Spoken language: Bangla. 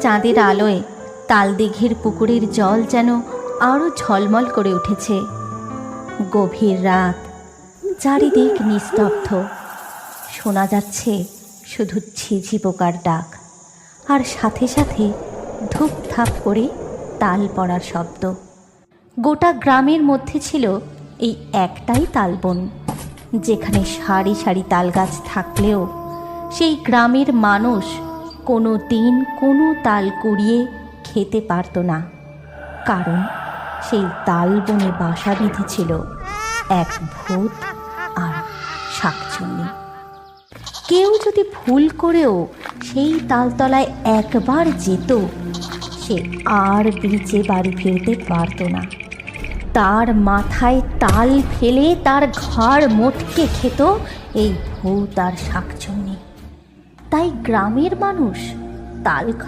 চাঁদের আলোয় তালদিঘির পুকুরের জল যেন আরো ঝলমল করে উঠেছে। গভীর রাত, চারিদিক নিস্তব্ধ, শোনা যাচ্ছে শুধু ঝিঝি পোকার ডাক, আর সাথে সাথে ধূপধাপ করে তাল পড়ার শব্দ। গোটা গ্রামের মধ্যে ছিল এই একটাই তালবন, যেখানে সারি সারি তাল গাছ থাকলেও সেই গ্রামের মানুষ কোনো দিন কোনো তাল কুড়িয়ে খেতে পারত না, কারণ সেই তালবনে বাসা বেঁধেছিল এক ভূত আর শাকচুন্নি। কেউ যদি ভুল করেও সেই তালতলায় একবার যেত, সে আর বেঁচে বাড়ি ফিরতে পারত না। তার মাথায় তাল ফেলে তার ঘাড় মোটকে খেত এই ভূত আর শাকচুন্নি। তাই গ্রামের মানুষ তাল খাওয়া